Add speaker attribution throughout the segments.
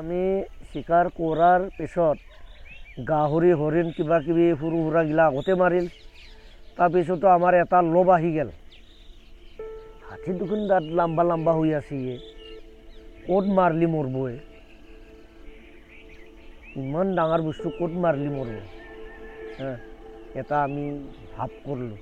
Speaker 1: আমি শিকাৰ কৰাৰ পিছত গাহৰি হৰিণ কিবা কিবি সৰু সুৰাগিলা আগতে মাৰিল তাৰপিছতো আমাৰ এটা লোভ আহি গ'ল হাতী দুখন দাঁত লম্বা লম্বা হৈ আছে ক'ত মাৰলি মৰবই ইমান ডাঙৰ বস্তু ক'ত মাৰলি মৰব এটা আমি ভাব কৰিলোঁ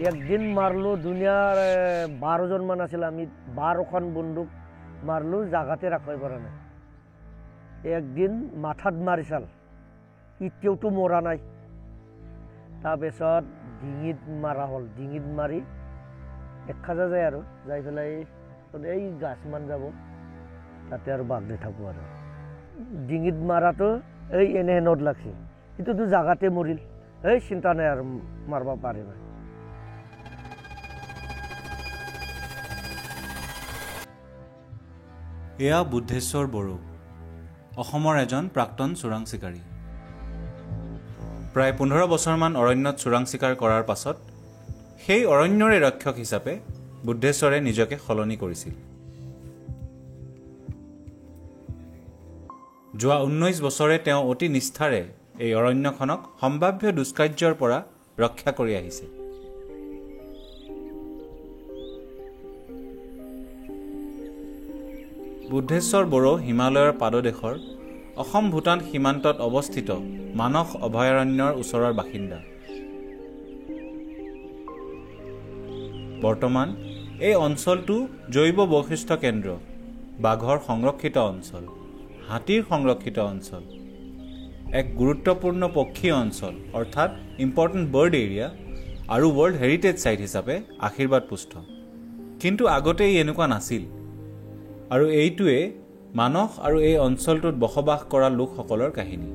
Speaker 1: একদিন মারলো দুনিয়ার 12 জন মান আছিল আমি 12খন বন্দুক মারলো জাগাতে রাখতে পারা নাই একদিন মাথাত মারিছাল ইতিয়াওতো মরা নাই তাৰপিছত ডিঙিত মাৰা হল ডিঙিত মাৰি একখাজা যায় আৰু যাই পেলাই এই গাছমান যাব তাতে আৰু বাগলি থাকো আৰু ডিঙিত মাৰাটো এই এনেহেনত লাগছে কিন্তু জাগাতে মৰিল এই চিন্তা নাই আৰু মাৰবা পাৰে না
Speaker 2: এয়া বুদ্ধেশ্বৰ বড়ো অসমৰ এজন প্ৰাক্তন চোৰাং চিকাৰী প্ৰায় 15 বছৰমান অৰণ্যত চোৰাং চিকাৰ কৰাৰ পাছত সেই অৰণ্যৰে ৰক্ষক হিচাপে বুদ্ধেশ্বৰে নিজকে সলনি কৰিছিল যোৱা 19 বছৰে তেওঁ অতি নিষ্ঠাৰে এই অৰণ্যখনক সম্ভাৱ্য দুষ্কাৰ্যৰ পৰা ৰক্ষা কৰি আহিছে বুদ্ধেশ্বৰ বড়ো হিমালয়ৰ পাদদেশৰ অসম ভূটান সীমান্তত অৱস্থিত মানস অভয়াৰণ্যৰ ওচৰৰ বাসিন্দা বৰ্তমান এই অঞ্চলটো জৈৱ বৈশিষ্ট্য কেন্দ্ৰ বাঘৰ সংৰক্ষিত অঞ্চল হাতীৰ সংৰক্ষিত অঞ্চল এক গুৰুত্বপূৰ্ণ পক্ষী অঞ্চল অৰ্থাৎ ইম্পৰ্টেণ্ট বাৰ্ড এৰিয়া আৰু ৱৰ্ল্ড হেৰিটেজ সাইট হিচাপে আশীৰ্বাদ পুষ্ট কিন্তু আগতে এনেকুৱা নাছিল আৰু এইটোৱে মানস আৰু এই অঞ্চলটোত বসবাস কৰা লোকসকলৰ কাহিনী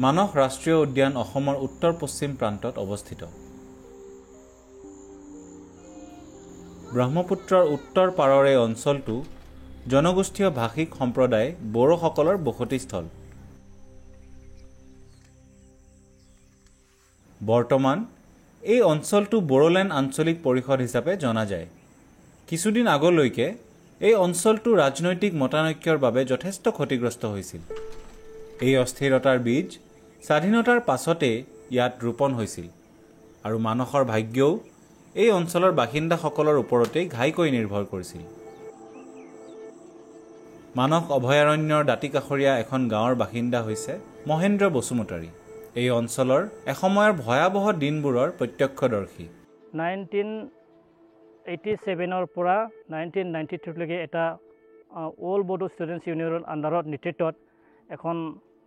Speaker 2: মানস ৰাষ্ট্ৰীয় উদ্যান অসমৰ উত্তৰ পশ্চিম প্ৰান্তত অৱস্থিত ব্ৰহ্মপুত্ৰৰ উত্তৰ পাৰৰ এই অঞ্চলটো জনগোষ্ঠীয় ভাষিক সম্প্ৰদায় বড়োসকলৰ বসতিস্থল বৰ্তমান এই অঞ্চলটো বড়োলেণ্ড আঞ্চলিক পৰিষদ হিচাপে জনা যায় কিছুদিন আগলৈকে এই অঞ্চলটো ৰাজনৈতিক মতানৈক্যৰ বাবে যথেষ্ট ক্ষতিগ্ৰস্ত হৈছিল এই অস্থিৰতাৰ বীজ স্বাধীনতাৰ পাছতে ইয়াত ৰোপণ হৈছিল আৰু মানসৰ ভাগ্যও এই অঞ্চলৰ বাসিন্দাসকলৰ ওপৰতে ঘাইকৈ নিৰ্ভৰ কৰিছিল মানস অভয়াৰণ্যৰ দাঁতিকাষৰীয়া এখন গাঁৱৰ বাসিন্দা হৈছে মহেন্দ্ৰ বসুমতাৰী এই অঞ্চলৰ এসময়ৰ ভয়াৱহ দিনবোৰৰ প্ৰত্যক্ষদৰ্শী
Speaker 3: 1987 পৰা 1993 লৈকে এটা অল বড়ো ষ্টুডেণ্টছ ইউনিয়নৰ আণ্ডাৰত নেতৃত্বত এখন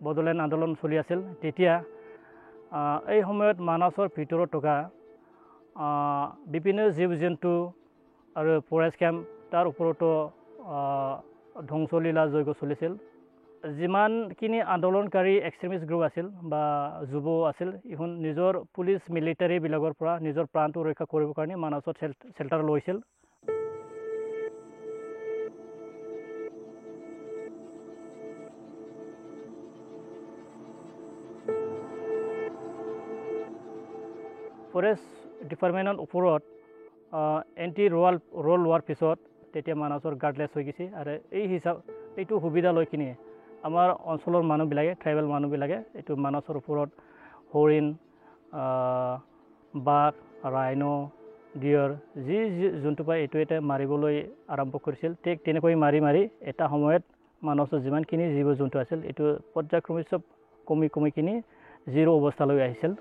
Speaker 3: বড়োলেণ্ড আন্দোলন চলি আছিল তেতিয়া এই সময়ত মানসৰ ভিতৰত থকা বিভিন্ন জীৱ জন্তু আৰু ফৰেষ্ট কেম্প তাৰ ওপৰতো ধ্বংসলীলা যজ্ঞ চলিছিল যিমানখিনি আন্দোলনকাৰী এক্সট্ৰিমিষ্ট গ্ৰুপ আছিল বা যুৱ আছিল ইহঁত নিজৰ পুলিচ মিলিটাৰীবিলাকৰ পৰা নিজৰ প্ৰাণটো ৰক্ষা কৰিবৰ কাৰণে মানসত শেল্টাৰ লৈছিল ফৰেষ্ট ডিপাৰ্টমেণ্টৰ ওপৰত এণ্টি ৰোল লোৱাৰ পিছত তেতিয়া মানসৰ গাৰ্ডলেছ হৈ গৈছে আৰু এইটো সুবিধা লৈ কিনে আমাৰ অঞ্চলৰ মানুহবিলাকে ট্ৰাইবেল মানুহবিলাকে এইটো মানসৰ ওপৰত হৰিণ বাঘ ৰাইনো ডিয়াৰ যি জন্তু পায় এইটো এটা মাৰিবলৈ আৰম্ভ কৰিছিল ঠিক তেনেকৈ মাৰি এটা সময়ত মানসৰ যিমানখিনি জীৱ জন্তু আছিল এইটো পৰ্যায়ক্ৰমে চব কমি কিনে জিৰ' অৱস্থালৈ আহিছিল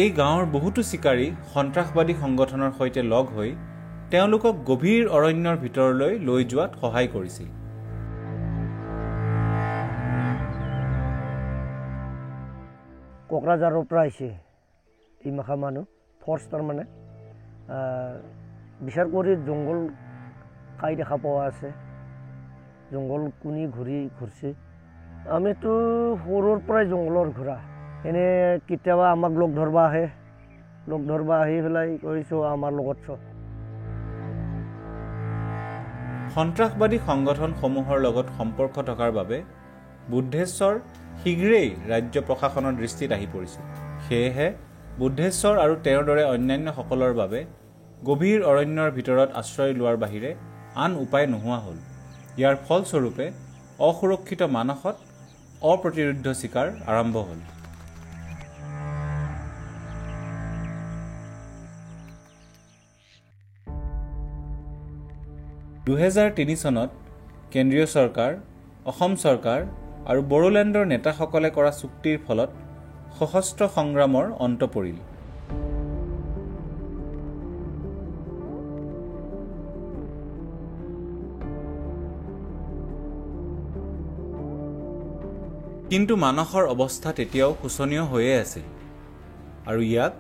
Speaker 2: এই গাঁৱৰ বহুতো চিকাৰী সন্ত্ৰাসবাদী সংগঠনৰ সৈতে লগ হৈ তেওঁলোকক গভীৰ অৰণ্যৰ ভিতৰলৈ লৈ যোৱাত সহায় কৰিছিল।
Speaker 1: কোকৰাঝাৰৰ পৰা আহিছে এই মাখা মানুহ ফৰ্চ তাৰমানে বিচাৰ কৰি জংঘল খাই দেখা পোৱা আছে, জংঘল কুনি ঘূৰিছে। আমিতো সৰুৰ পৰাই জংঘলৰ ঘূৰা, এনে কেতিয়াবা আমাক লগ ধৰবা আহি পেলাই কৈছোঁ আমাৰ লগত চ।
Speaker 2: সন্ত্ৰাসবাদী সংগঠনসমূহৰ লগত সম্পৰ্ক থকাৰ বাবে বুদ্ধেশ্বৰ শীঘ্ৰেই ৰাজ্য প্ৰশাসনৰ দৃষ্টিত আহি পৰিছিল। সেয়েহে বুদ্ধেশ্বৰ আৰু তেওঁৰ দৰে অন্যান্যসকলৰ বাবে গভীৰ অৰণ্যৰ ভিতৰত আশ্ৰয় লোৱাৰ বাহিৰে আন উপায় নোহোৱা হ'ল। ইয়াৰ ফলস্বৰূপে অসুৰক্ষিত মানসত অপ্ৰতিৰোধ্য চিকাৰ আৰম্ভ হ'ল। চনত কেন্দ্ৰীয় চৰকাৰ, অসম চৰকাৰ আৰু বড়োলেণ্ডৰ নেতাসকলে কৰা চুক্তিৰ ফলত সশস্ত্ৰ সংগ্ৰামৰ অন্ত পৰিল। কিন্তু মানসৰ অৱস্থা তেতিয়াও শোচনীয় হৈয়ে আছিল আৰু ইয়াক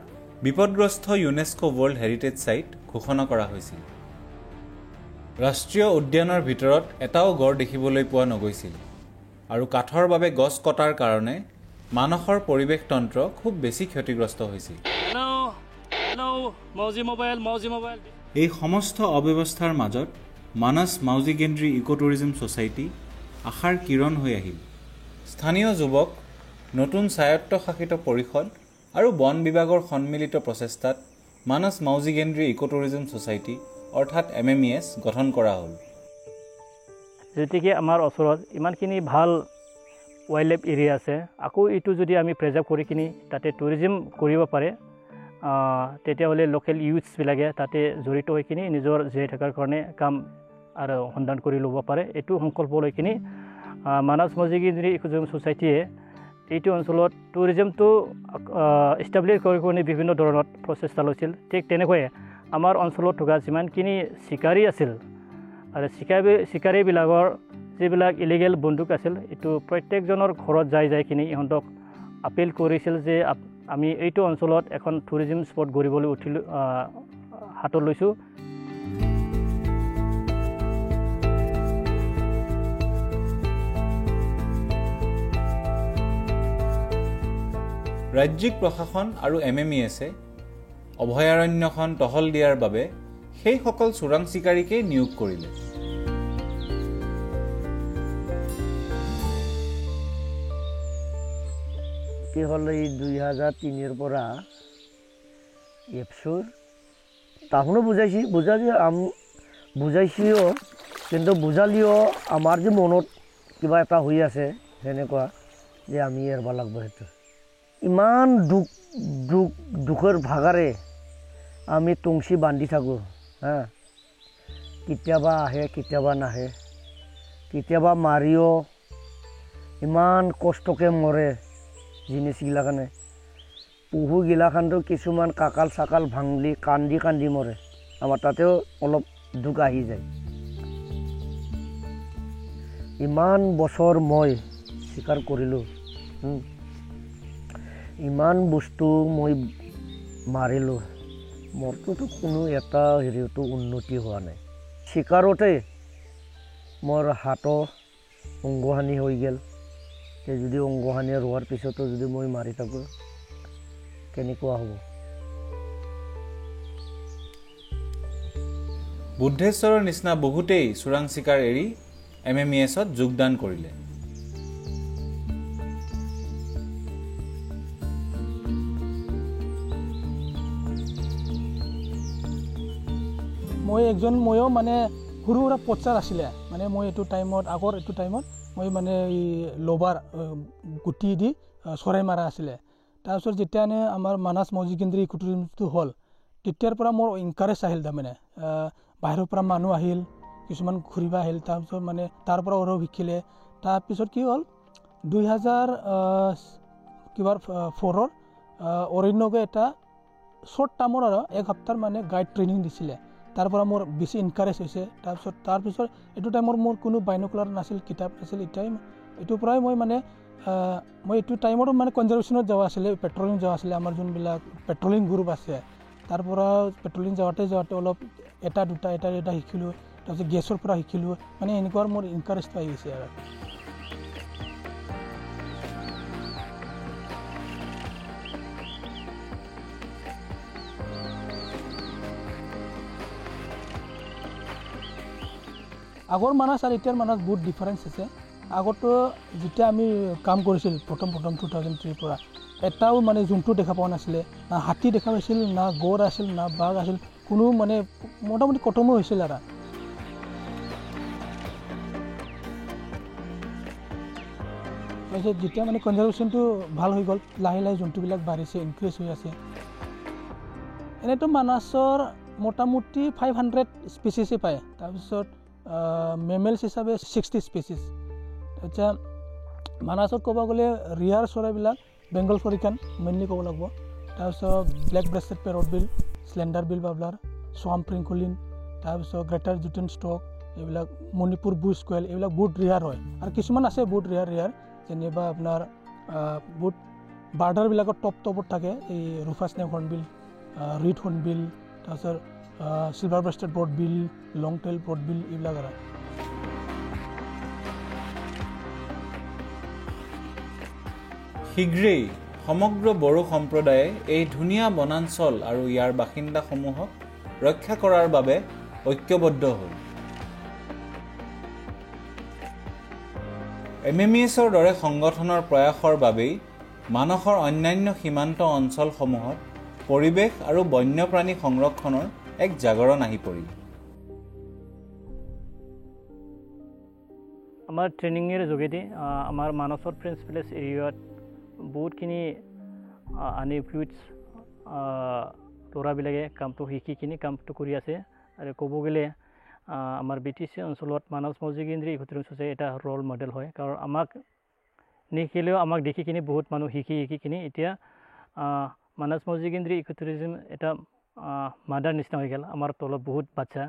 Speaker 2: বিপদগ্ৰস্ত ইউনেস্কো ৱৰ্ল্ড হেৰিটেজ ছাইট ঘোষণা কৰা হৈছিল। ৰাষ্ট্ৰীয় উদ্যানৰ ভিতৰত এটাও গড় দেখিবলৈ পোৱা নগৈছিল আৰু কাঠৰ বাবে গছ কটাৰ কাৰণে মানসৰ পৰিৱেশ তন্ত্ৰ খুব বেছি ক্ষতিগ্ৰস্ত হৈছিল। এই সমস্ত অব্যৱস্থাৰ মাজত মানস মাউজি গেণ্ড্ৰি ইকো টুৰিজম ছ'চাইটি আশাৰ কিৰণ হৈ আহিল। স্থানীয় যুৱক, নতুন স্বায়ত্তশাসিত পৰিষদ আৰু বন বিভাগৰ সন্মিলিত প্ৰচেষ্টাত মানস মাউজি গেণ্ড্ৰি ইকো টুৰিজম ছ'চাইটি অৰ্থাৎ MMES গঠন কৰা হ'ল।
Speaker 3: গতিকে আমাৰ ওচৰত ইমানখিনি ভাল ৱাইল্ড লাইফ এৰিয়া আছে, আকৌ এইটো যদি আমি প্ৰিজাৰ্ভ কৰি কিনি তাতে টুৰিজিম কৰিব পাৰে, তেতিয়াহ'লে লোকেল ইউথছবিলাকে তাতে জড়িত হৈ কিনি নিজৰ জীয়াই থকাৰ কাৰণে কাম আৰু সন্ধান কৰি ল'ব পাৰে। এইটো সংকল্প লৈ কিনি মানস মাউজি গেণ্ড্ৰি ইকো টুৰিজম ছ'চাইটিয়ে এইটো অঞ্চলত টুৰিজিমটো ইষ্টাব্লিছ কৰি কিনে বিভিন্ন ধৰণৰ প্ৰচেষ্টা লৈছিল। ঠিক তেনেকৈয়ে আমাৰ অঞ্চলত থকা যিমানখিনি চিকাৰী আছিল আৰু চিকাৰীবিলাকৰ যিবিলাক ইলিগেল বন্দুক আছিল, এইটো প্ৰত্যেকজনৰ ঘৰত যাই কিনি ইহঁতক আপিল কৰিছিল যে আমি এইটো অঞ্চলত এখন টুৰিজিম স্পট গঢ়িবলৈ হাতত লৈছোঁ।
Speaker 2: ৰাজ্যিক প্ৰশাসন আৰু MMESে অভয়াৰণ্যখন টহল দিয়াৰ বাবে সেইসকল চোৰাং চিকাৰীকেই নিয়োগ কৰিলে।
Speaker 1: কি হ'ল, এই 2003 পৰা এপছৰ তাহোনো বুজাইছিও, কিন্তু বুজালিও আমাৰ যে মনত কিবা এটা হৈ আছে সেনেকুৱা যে আমি এৰব লাগিব। সেইটো ইমান দুখৰ ভাগাৰে আমি টুংচি বান্ধি থাকোঁ। কেতিয়াবা আহে, কেতিয়াবা নাহে, কেতিয়াবা মাৰিও ইমান কষ্টকৈ মৰে জিনিছগিলাখানে। পহুগিলাখানটো কিছুমান কাকাল চাকাল ভাঙলি কান্দি মৰে। আমাৰ তাতেও অলপ দুখ আহি যায়। ইমান বছৰ মই স্বীকাৰ কৰিলোঁ, ইমান বস্তু মই মাৰিলোঁ, মোৰটোতো কোনো এটা হেৰিতো উন্নতি হোৱা নাই। চিকাৰতে মোৰ হাতৰ অংগহানি হৈ গ'ল। যদি অংগহানি হোৱাৰ পিছতো যদি মই মাৰি থাকোঁ কেনেকুৱা হ'ব?
Speaker 2: বুদ্ধেশ্বৰৰ নিচিনা বহুতেই চোৰাং চিকাৰ এৰি MMESত যোগদান কৰিলে।
Speaker 4: ময়ো মানে সৰু সুৰা পচাৰ আছিলে, মানে মই এইটো টাইমত মই মানে এই লবাৰ গুটি দি চৰাই মাৰা আছিলে। তাৰপিছত যেতিয়া আমাৰ মানস মাউজি গেণ্ড্ৰি ইকো টুৰিজমটো হ'ল, তেতিয়াৰ পৰা মোৰ ইনকাৰেজ আহিল। তাৰমানে বাহিৰৰ পৰা মানুহ আহিল, কিছুমান ঘূৰিব আহিল, তাৰপিছত মানে তাৰ পৰা আৰু শিকিলে। তাৰপিছত কি হ'ল, 2004 অৰণ্যকে এটা শ্বৰ্ট টাৰ্মৰ আৰু এক সপ্তাহ মানে গাইড ট্ৰেইনিং দিছিলে তাৰ পৰা মোৰ বেছি এনকাৰেজ হৈছে তাৰপিছত এইটো টাইমৰ মোৰ কোনো বাইনকুলাৰ নাছিল কিতাপ নাছিল এইটোৰ পৰাই মই মানে মই এইটো টাইমতো মানে কনজাৰ্ভেশ্যনত যোৱা আছিলে পেট্ৰলিং যোৱা আছিলে আমাৰ যোনবিলাক পেট্ৰলিং গ্ৰুপ আছে তাৰ পৰা পেট্ৰলিং যাওঁতে অলপ এটা দুটা শিকিলোঁ তাৰপিছত গেছৰ পৰা শিকিলোঁ মানে এনেকুৱা মোৰ এনকাৰেজ পাই গৈছে আৰু আগৰ মানাছ আৰু এতিয়াৰ মানাছ বহুত ডিফাৰেঞ্চ আছে আগতো যেতিয়া আমি কাম কৰিছিলোঁ প্ৰথম 2003 পৰা এটাও মানে জন্তু দেখা পোৱা নাছিলে না হাতী দেখা পাইছিল না গড় আছিল না বাঘ আছিল কোনো মানে মোটামুটি কটমো হৈছিল আৰু তাৰপিছত যেতিয়া মানে কনজাৰ্ভেশ্যনটো ভাল হৈ গ'ল লাহে লাহে জন্তুবিলাক বাঢ়িছে ইনক্ৰিজ হৈ আছে এনেতো মানাছৰ মোটামুটি 500 স্পেচিছে পায় তাৰপিছত মেমেলছ হিচাপে 60 স্পেচিছ এতিয়া মানাছত ক'ব গ'লে ৰিয়াৰ চৰাইবিলাক বেংগল ফৰিকান মেইনলি ক'ব লাগিব তাৰপিছত ব্লেক ব্ৰেষ্টেড পেৰট বিল স্লেণ্ডাৰ বিল বাবলাৰ সোৱাম প্ৰিংকলিন তাৰপিছত গ্ৰেটাৰ জুটেন ষ্টক এইবিলাক মণিপুৰ বুছ কোৱেল এইবিলাক বহুত ৰিয়াৰ হয় আৰু কিছুমান আছে বহুত ৰিয়াৰ যেনিবা আপোনাৰ বহুত বাৰ্ডাৰবিলাকৰ টপত থাকে এই ৰুফাছ নেক হৰ্ণবিল ৰিড হৰ্ণবিল তাৰপিছত চিলভাৰ ব্ৰেষ্টেড ব্ৰড বিল লং টেইল ব্ৰড বিল এইবিলাক আৰু
Speaker 2: শীঘ্ৰেই সমগ্ৰ বড়ো সম্প্ৰদায়ে এই ধুনীয়া বনাঞ্চল আৰু ইয়াৰ বাসিন্দাসমূহক ৰক্ষা কৰাৰ বাবে ঐক্যবদ্ধ হ'ল MMESৰ দৰে সংগঠনৰ প্ৰয়াসৰ বাবেই মানসৰ অন্যান্য সীমান্ত অঞ্চলসমূহত পৰিৱেশ আৰু বন্যপ্ৰাণী সংৰক্ষণৰ এক জাগৰণ আহি পৰিল
Speaker 3: আমাৰ ট্ৰেইনিঙৰ যোগেদি আমাৰ মানসৰ প্ৰিন্স ভিলেজ এৰিয়াত বহুতখিনি আনএকুইপডছ ল'ৰাবিলাকে কামটো শিকি কিনি কামটো কৰি আছে আৰু ক'ব গ'লে আমাৰ BTC অঞ্চলত মানস মৌজিক কেন্দ্ৰীয় ইকোটুৰিজম ছ'চাইটি এটা ৰ'ল মডেল হয় কাৰণ আমাক নিশিকিলেও আমাক দেখি কিনি বহুত মানুহ শিকি কিনি এতিয়া মানস মৌজিক কেন্দ্ৰীয় ইকোটুৰিজম এটা মাদাৰ নিচিনা হৈ গ'ল আমাৰ তলত বহুত বাচ্চা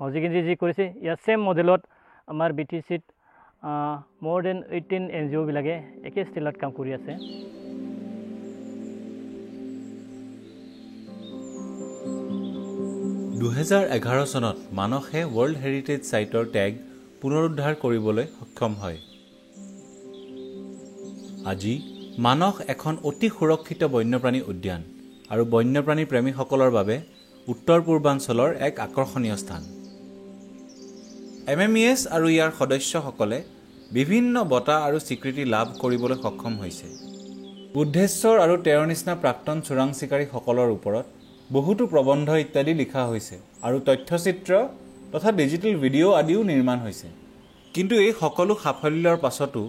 Speaker 3: মৌজিক কেন্দ্ৰী যি কৰিছে ইয়াৰ ছেম মডেলত আমাৰ BTCত more than 18 NGO বিলাকে একে ষ্টাইলত কাম কৰি আছে
Speaker 2: 2011 চনত মানসে ৱৰ্ল্ড হেৰিটেজ সাইটৰ টেগ পুনৰুদ্ধাৰ কৰিবলৈ সক্ষম হয় আজি মানস এখন অতি সুৰক্ষিত বন্যপ্ৰাণী উদ্যান আৰু বন্যপ্ৰাণী প্ৰেমীসকলৰ বাবে উত্তৰ পূৰ্বাঞ্চলৰ এক আকৰ্ষণীয় স্থান MMES আৰু ইয়াৰ সদস্যসকলে বিভিন্ন বঁটা আৰু স্বীকৃতি লাভ কৰিবলৈ সক্ষম হৈছে বুদ্ধেশ্বৰ আৰু তেওঁৰ নিচিনা প্ৰাক্তন চোৰাং চিকাৰীসকলৰ ওপৰত বহুতো প্ৰবন্ধ ইত্যাদি লিখা হৈছে আৰু তথ্যচিত্ৰ তথা ডিজিটেল ভিডিঅ' আদিও নিৰ্মাণ হৈছে কিন্তু এই সকলো সাফল্যৰ পাছতো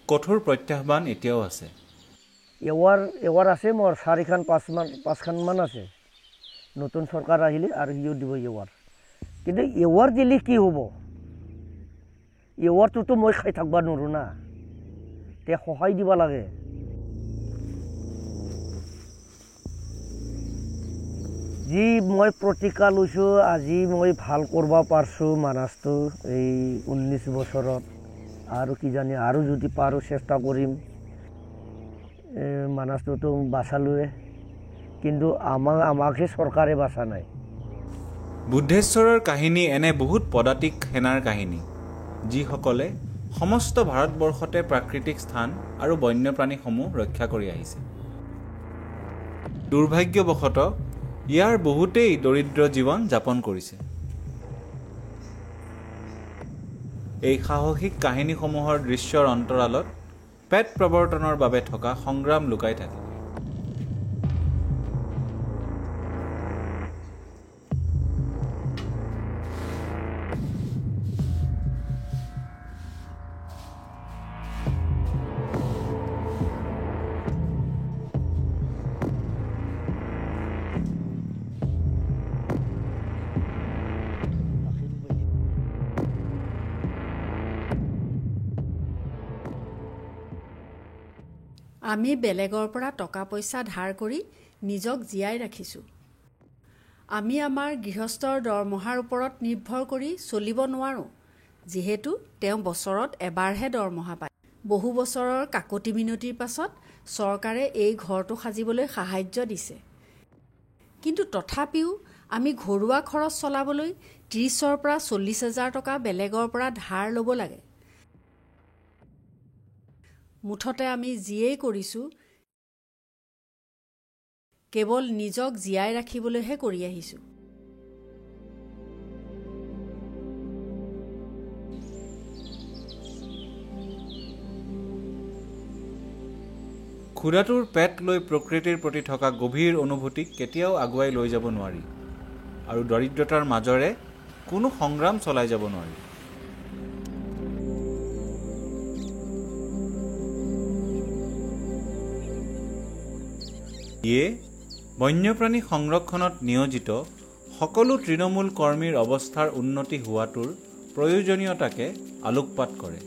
Speaker 2: কঠোৰ প্ৰত্যাহ্বান এতিয়াও আছে
Speaker 1: এৱাৰ আছে মোৰ 4-5খন আছে নতুন চৰকাৰ আহিলে আৰু ইও দিব এৱাৰ কিন্তু এৱাৰ দিলে কি হ'ব এৱাৰটোতো মই খাই থাকিব নোৱাৰোঁ না তে সহায় দিব লাগে যি মই প্ৰতিকা লৈছোঁ আজি মই ভাল কৰিব পাৰিছোঁ মানাছটো এই 19 বছৰত আৰু কিজানি আৰু যদি পাৰোঁ চেষ্টা কৰিম মানাছটোতো বাচালোৱে কিন্তু আমাকহে চৰকাৰে বাচা নাই
Speaker 2: বুদ্ধেশ্বৰৰ কাহিনী এনে বহুত পদাতিক সেনাৰ কাহিনী যিসকলে সমস্ত ভাৰতবৰ্ষতে প্ৰাকৃতিক স্থান আৰু বন্যপ্ৰাণীসমূহ ৰক্ষা কৰি আহিছে দুৰ্ভাগ্যবশতঃ ইয়াৰ বহুতেই দৰিদ্ৰ জীৱন যাপন কৰিছে এই সাহসিক কাহিনীসমূহৰ দৃশ্যৰ অন্তৰালত পেট প্ৰৱৰ্তনৰ বাবে থকা সংগ্ৰাম লুকাই থাকে
Speaker 5: আমি বেলেগৰ পৰা টকা পইচা ধাৰ কৰি নিজক জীয়াই ৰাখিছোঁ। আমি আমাৰ গৃহস্থৰ দৰমহাৰ ওপৰত নিৰ্ভৰ কৰি চলিব নোৱাৰোঁ, যিহেতু তেওঁ বছৰত এবাৰহে দৰমহা পায়। বহু বছৰৰ কাকতি মিনতিৰ পাছত চৰকাৰে এই ঘৰটো সাজিবলৈ সাহায্য দিছে। কিন্তু তথাপিও আমি ঘৰুৱা খৰচ চলাবলৈ 30,000 পৰা 40,000 টকা বেলেগৰ পৰা ধাৰ ল'ব লাগে। মুঠতে আমি যিয়েই কৰিছোঁ কেৱল নিজক জীয়াই ৰাখিবলৈহে কৰি আহিছোঁ।
Speaker 2: ক্ষুধাটোৰ পেট লৈ প্ৰকৃতিৰ প্ৰতি থকা গভীৰ অনুভূতিক কেতিয়াও আগুৱাই লৈ যাব নোৱাৰি আৰু দৰিদ্ৰতাৰ মাজৰে কোনো সংগ্ৰাম চলাই যাব নোৱাৰি। ইয়ে বন্যপ্ৰাণী সংৰক্ষণত নিয়োজিত সকলো তৃণমূল কৰ্মীৰ অৱস্থাৰ উন্নতি হোৱাটোৰ প্ৰয়োজনীয়তাকে আলোকপাত কৰে।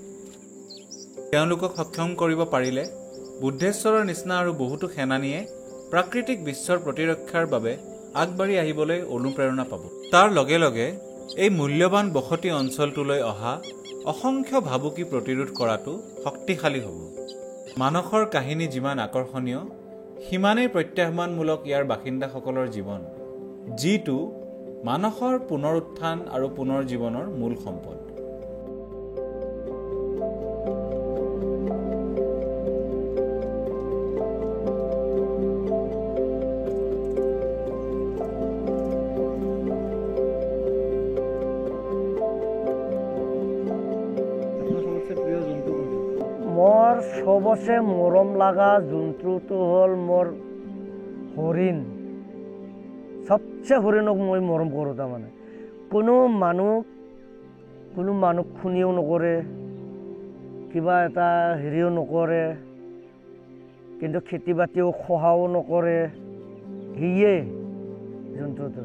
Speaker 2: তেওঁলোকক সক্ষম কৰিব পাৰিলে বুদ্ধেশ্বৰৰ নিচিনা আৰু বহুতো সেনানীয়ে প্ৰাকৃতিক বিশ্বৰ প্ৰতিৰক্ষাৰ বাবে আগবাঢ়ি আহিবলৈ অনুপ্ৰেৰণা পাব। তাৰ লগে লগে এই মূল্যৱান বসতি অঞ্চলটোলৈ অহা অসংখ্য ভাবুকি প্ৰতিৰোধ কৰাটো শক্তিশালী হ'ব। মানসৰ কাহিনী যিমান আকৰ্ষণীয়, সিমানেই প্ৰত্যাহ্বানমূলক ইয়াৰ বাসিন্দাসকলৰ জীৱন, যিটো মানসৰ পুনৰ উত্থান আৰু পুনৰ জীৱনৰ মূল সম্পদ।
Speaker 1: মোৰ সবচে মৰম লগা জন্তুটো হ'ল মোৰ হৰিণ। সবচে হৰিণক মই মৰম কৰোঁ। তাৰমানে কোনো মানুহ খুনিও নকৰে, কিবা এটা হেৰিও নকৰে, কিন্তু খেতি বাতিও খহাও নকৰে। সিয়ে জন্তুটো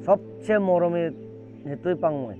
Speaker 1: সবচে মৰমে সেইটোৱে পাওঁ মই।